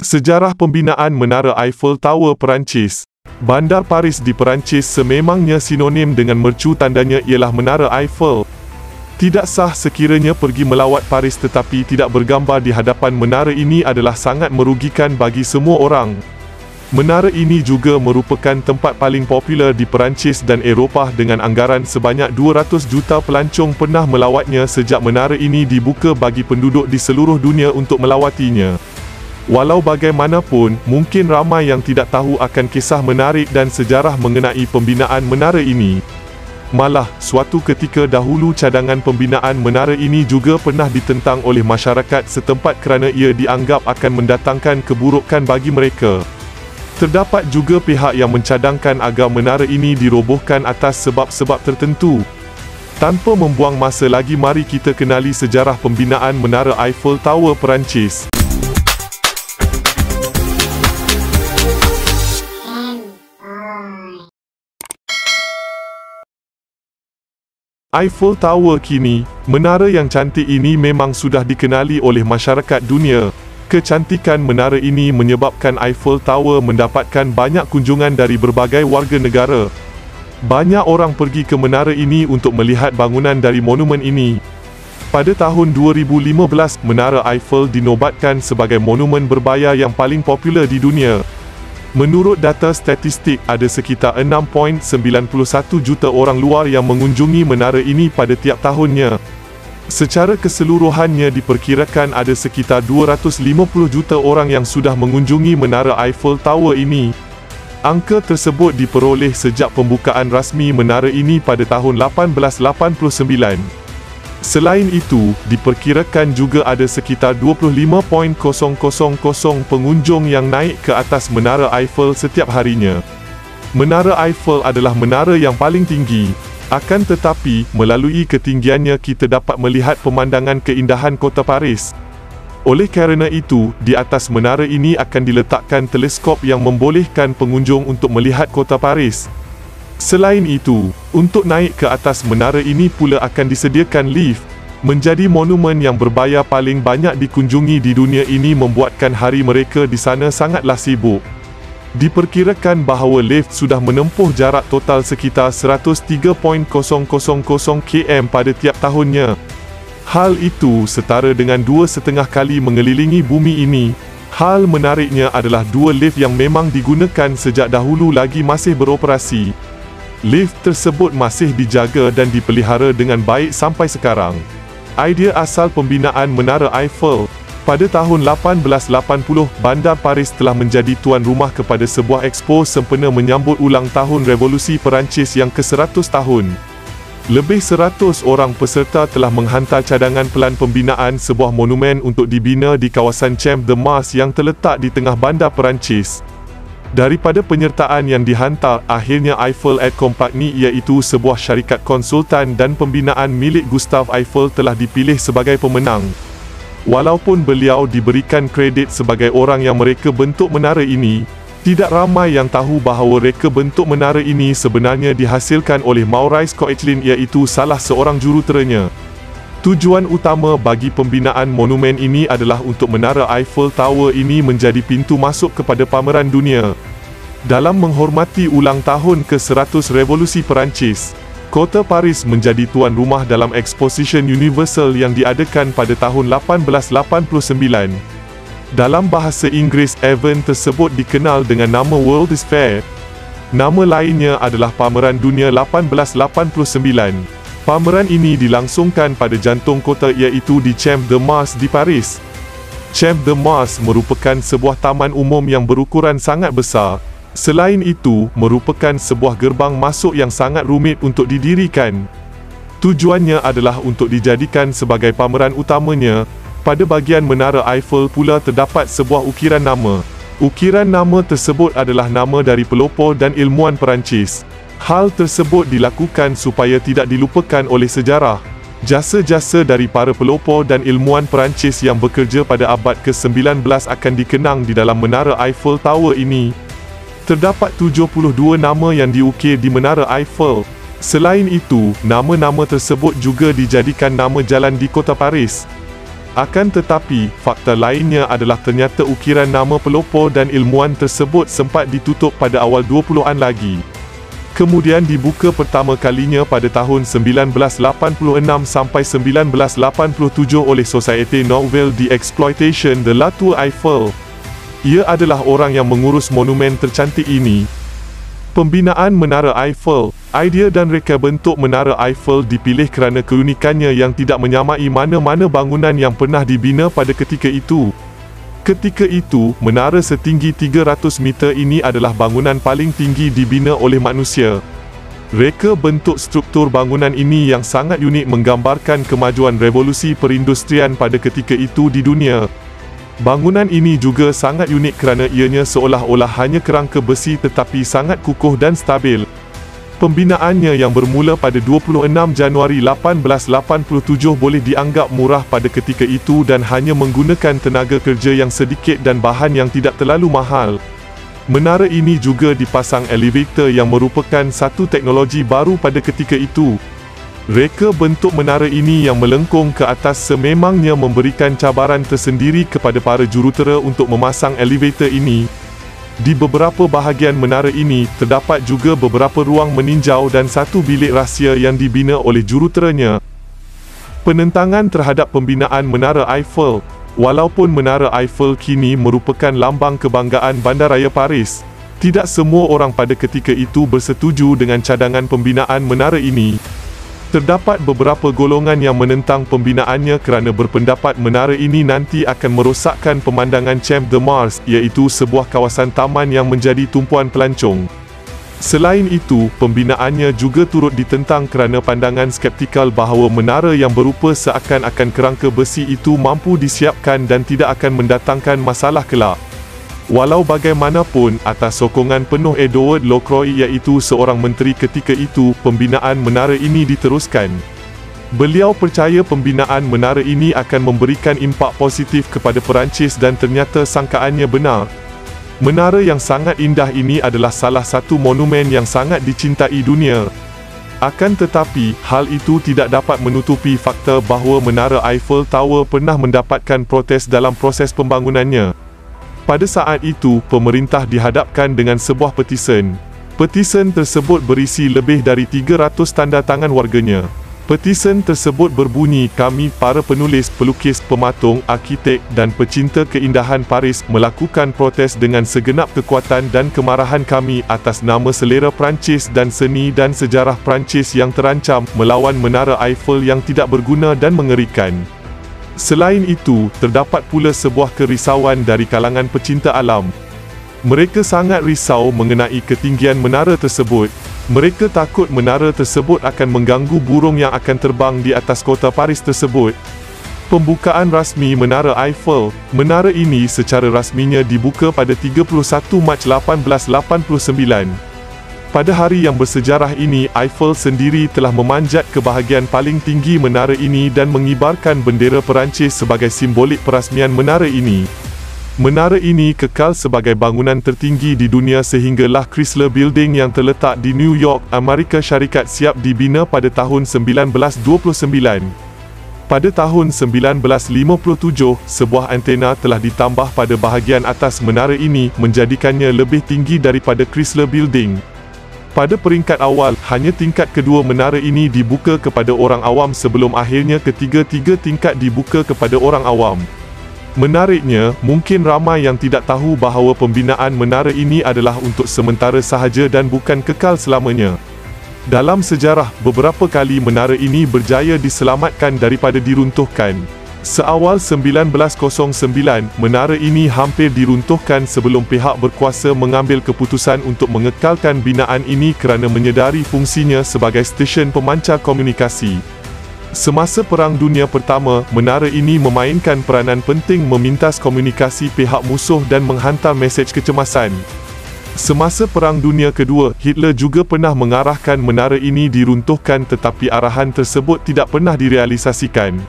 Sejarah pembinaan Menara Eiffel Tower Perancis. Bandar Paris di Perancis sememangnya sinonim dengan mercu tandanya ialah Menara Eiffel. Tidak sah sekiranya pergi melawat Paris tetapi tidak bergambar di hadapan menara ini adalah sangat merugikan bagi semua orang. Menara ini juga merupakan tempat paling popular di Perancis dan Eropah dengan anggaran sebanyak 200 juta pelancong pernah melawatnya sejak menara ini dibuka bagi penduduk di seluruh dunia untuk melawatinya. Walau bagaimanapun, mungkin ramai yang tidak tahu akan kisah menarik dan sejarah mengenai pembinaan menara ini. Malah, suatu ketika dahulu cadangan pembinaan menara ini juga pernah ditentang oleh masyarakat setempat kerana ia dianggap akan mendatangkan keburukan bagi mereka. Terdapat juga pihak yang mencadangkan agar menara ini dirobohkan atas sebab-sebab tertentu. Tanpa membuang masa lagi, mari kita kenali sejarah pembinaan Menara Eiffel Tower Perancis. Eiffel Tower kini, menara yang cantik ini memang sudah dikenali oleh masyarakat dunia. Kecantikan menara ini menyebabkan Eiffel Tower mendapatkan banyak kunjungan dari berbagai warga negara. Banyak orang pergi ke menara ini untuk melihat bangunan dari monumen ini. Pada tahun 2015, Menara Eiffel dinobatkan sebagai monumen berbayar yang paling popular di dunia. Menurut data statistik, ada sekitar 6.91 juta orang luar yang mengunjungi menara ini pada tiap tahunnya. Secara keseluruhannya diperkirakan ada sekitar 250 juta orang yang sudah mengunjungi Menara Eiffel Tower ini. Angka tersebut diperoleh sejak pembukaan rasmi menara ini pada tahun 1889. Selain itu, diperkirakan juga ada sekitar 25.000 pengunjung yang naik ke atas Menara Eiffel setiap harinya. Menara Eiffel adalah menara yang paling tinggi. Akan tetapi, melalui ketinggiannya kita dapat melihat pemandangan keindahan kota Paris. Oleh kerana itu, di atas menara ini akan diletakkan teleskop yang membolehkan pengunjung untuk melihat kota Paris. Selain itu, untuk naik ke atas menara ini pula akan disediakan lift. Menjadi monumen yang berbayar paling banyak dikunjungi di dunia ini membuatkan hari mereka di sana sangatlah sibuk. Diperkirakan bahawa lift sudah menempuh jarak total sekitar 103.000 km pada tiap tahunnya. Hal itu setara dengan 2,5 kali mengelilingi bumi ini. Hal menariknya adalah dua lift yang memang digunakan sejak dahulu lagi masih beroperasi. Lift tersebut masih dijaga dan dipelihara dengan baik sampai sekarang. Idea asal pembinaan Menara Eiffel. Pada tahun 1880, Bandar Paris telah menjadi tuan rumah kepada sebuah ekspo sempena menyambut ulang tahun Revolusi Perancis yang ke-100 tahun. Lebih 100 orang peserta telah menghantar cadangan pelan pembinaan sebuah monumen untuk dibina di kawasan Champ de Mars yang terletak di tengah bandar Perancis. Daripada penyertaan yang dihantar, akhirnya Eiffel & Company iaitu sebuah syarikat konsultan dan pembinaan milik Gustave Eiffel telah dipilih sebagai pemenang. Walaupun beliau diberikan kredit sebagai orang yang mereka bentuk menara ini, tidak ramai yang tahu bahawa reka bentuk menara ini sebenarnya dihasilkan oleh Maurice Koechlin iaitu salah seorang juruteranya. Tujuan utama bagi pembinaan monumen ini adalah untuk Menara Eiffel Tower ini menjadi pintu masuk kepada pameran dunia. Dalam menghormati ulang tahun ke-100 Revolusi Perancis, Kota Paris menjadi tuan rumah dalam Exposition Universal yang diadakan pada tahun 1889. Dalam bahasa Inggeris, event tersebut dikenal dengan nama World's Fair. Nama lainnya adalah Pameran Dunia 1889. Pameran ini dilangsungkan pada jantung kota iaitu di Champ de Mars di Paris. Champ de Mars merupakan sebuah taman umum yang berukuran sangat besar. Selain itu, merupakan sebuah gerbang masuk yang sangat rumit untuk didirikan. Tujuannya adalah untuk dijadikan sebagai pameran utamanya. Pada bahagian Menara Eiffel pula terdapat sebuah ukiran nama. Ukiran nama tersebut adalah nama dari pelopor dan ilmuwan Perancis. Hal tersebut dilakukan supaya tidak dilupakan oleh sejarah. Jasa-jasa dari para pelopor dan ilmuwan Perancis yang bekerja pada abad ke-19 akan dikenang di dalam Menara Eiffel Tower ini. Terdapat 72 nama yang diukir di Menara Eiffel. Selain itu, nama-nama tersebut juga dijadikan nama jalan di kota Paris. Akan tetapi, fakta lainnya adalah ternyata ukiran nama pelopor dan ilmuwan tersebut sempat ditutup pada awal 20-an lagi. Kemudian dibuka pertama kalinya pada tahun 1986 sampai 1987 oleh Société Nouvelle d'Exploitation de la Tour Eiffel. Ia adalah orang yang mengurus monumen tercantik ini. Pembinaan Menara Eiffel. Idea dan reka bentuk Menara Eiffel dipilih kerana keunikannya yang tidak menyamai mana-mana bangunan yang pernah dibina pada ketika itu. Ketika itu, menara setinggi 300 meter ini adalah bangunan paling tinggi dibina oleh manusia. Reka bentuk struktur bangunan ini yang sangat unik menggambarkan kemajuan revolusi perindustrian pada ketika itu di dunia. Bangunan ini juga sangat unik kerana ianya seolah-olah hanya kerangka besi tetapi sangat kukuh dan stabil. Pembinaannya yang bermula pada 26 Januari 1887 boleh dianggap murah pada ketika itu dan hanya menggunakan tenaga kerja yang sedikit dan bahan yang tidak terlalu mahal. Menara ini juga dipasang elevator yang merupakan satu teknologi baru pada ketika itu. Reka bentuk menara ini yang melengkung ke atas sememangnya memberikan cabaran tersendiri kepada para jurutera untuk memasang elevator ini. Di beberapa bahagian menara ini, terdapat juga beberapa ruang meninjau dan satu bilik rahsia yang dibina oleh juruteranya. Penentangan terhadap pembinaan Menara Eiffel. Walaupun Menara Eiffel kini merupakan lambang kebanggaan Bandaraya Paris, tidak semua orang pada ketika itu bersetuju dengan cadangan pembinaan menara ini. Terdapat beberapa golongan yang menentang pembinaannya kerana berpendapat menara ini nanti akan merosakkan pemandangan Champ de Mars, iaitu sebuah kawasan taman yang menjadi tumpuan pelancong. Selain itu, pembinaannya juga turut ditentang kerana pandangan skeptikal bahawa menara yang berupa seakan-akan kerangka besi itu mampu disiapkan dan tidak akan mendatangkan masalah kelak. Walau bagaimanapun, atas sokongan penuh Edward Lockroy iaitu seorang menteri ketika itu, pembinaan menara ini diteruskan. Beliau percaya pembinaan menara ini akan memberikan impak positif kepada Perancis dan ternyata sangkaannya benar. Menara yang sangat indah ini adalah salah satu monumen yang sangat dicintai dunia. Akan tetapi, hal itu tidak dapat menutupi fakta bahawa Menara Eiffel Tower pernah mendapatkan protes dalam proses pembangunannya. Pada saat itu, pemerintah dihadapkan dengan sebuah petisen. Petisen tersebut berisi lebih dari 300 tanda tangan warganya. Petisen tersebut berbunyi, kami, para penulis, pelukis, pematung, arkitek dan pecinta keindahan Paris melakukan protes dengan segenap kekuatan dan kemarahan kami atas nama selera Perancis dan seni dan sejarah Perancis yang terancam melawan Menara Eiffel yang tidak berguna dan mengerikan. Selain itu, terdapat pula sebuah kerisauan dari kalangan pecinta alam. Mereka sangat risau mengenai ketinggian menara tersebut. Mereka takut menara tersebut akan mengganggu burung yang akan terbang di atas kota Paris tersebut. Pembukaan rasmi Menara Eiffel. Menara ini secara rasminya dibuka pada 31 Mac 1889. Pada hari yang bersejarah ini, Eiffel sendiri telah memanjat ke bahagian paling tinggi menara ini dan mengibarkan bendera Perancis sebagai simbolik perasmian menara ini. Menara ini kekal sebagai bangunan tertinggi di dunia sehinggalah Chrysler Building yang terletak di New York, Amerika Syarikat siap dibina pada tahun 1929. Pada tahun 1957, sebuah antena telah ditambah pada bahagian atas menara ini menjadikannya lebih tinggi daripada Chrysler Building. Pada peringkat awal, hanya tingkat kedua menara ini dibuka kepada orang awam sebelum akhirnya ketiga-tiga tingkat dibuka kepada orang awam. Menariknya, mungkin ramai yang tidak tahu bahawa pembinaan menara ini adalah untuk sementara sahaja dan bukan kekal selamanya. Dalam sejarah, beberapa kali menara ini berjaya diselamatkan daripada diruntuhkan. Seawal 1909, menara ini hampir diruntuhkan sebelum pihak berkuasa mengambil keputusan untuk mengekalkan binaan ini kerana menyedari fungsinya sebagai stesen pemancar komunikasi. Semasa Perang Dunia Pertama, menara ini memainkan peranan penting memintas komunikasi pihak musuh dan menghantar mesej kecemasan. Semasa Perang Dunia Kedua, Hitler juga pernah mengarahkan menara ini diruntuhkan tetapi arahan tersebut tidak pernah direalisasikan.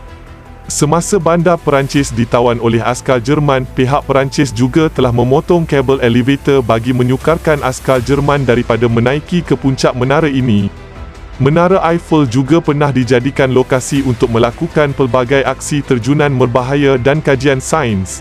Semasa bandar Perancis ditawan oleh askar Jerman, pihak Perancis juga telah memotong kabel elevator bagi menyukarkan askar Jerman daripada menaiki ke puncak menara ini. Menara Eiffel juga pernah dijadikan lokasi untuk melakukan pelbagai aksi terjunan berbahaya dan kajian sains.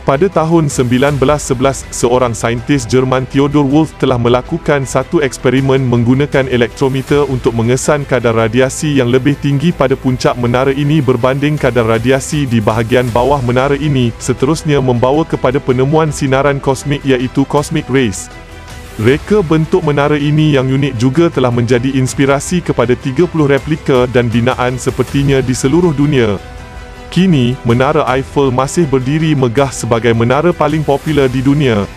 Pada tahun 1911, seorang saintis Jerman Theodor Wolff telah melakukan satu eksperimen menggunakan elektrometer untuk mengesan kadar radiasi yang lebih tinggi pada puncak menara ini berbanding kadar radiasi di bahagian bawah menara ini, seterusnya membawa kepada penemuan sinaran kosmik iaitu cosmic rays. Reka bentuk menara ini yang unik juga telah menjadi inspirasi kepada 30 replika dan binaan sepertinya di seluruh dunia. Kini, Menara Eiffel masih berdiri megah sebagai menara paling popular di dunia.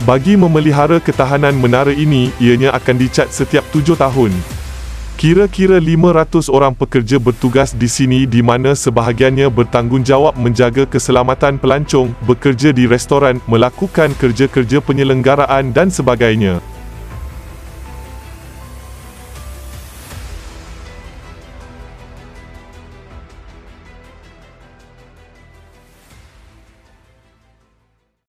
Bagi memelihara ketahanan menara ini, ianya akan dicat setiap 7 tahun. Kira-kira 500 orang pekerja bertugas di sini di mana sebahagiannya bertanggungjawab menjaga keselamatan pelancong, bekerja di restoran, melakukan kerja-kerja penyelenggaraan dan sebagainya.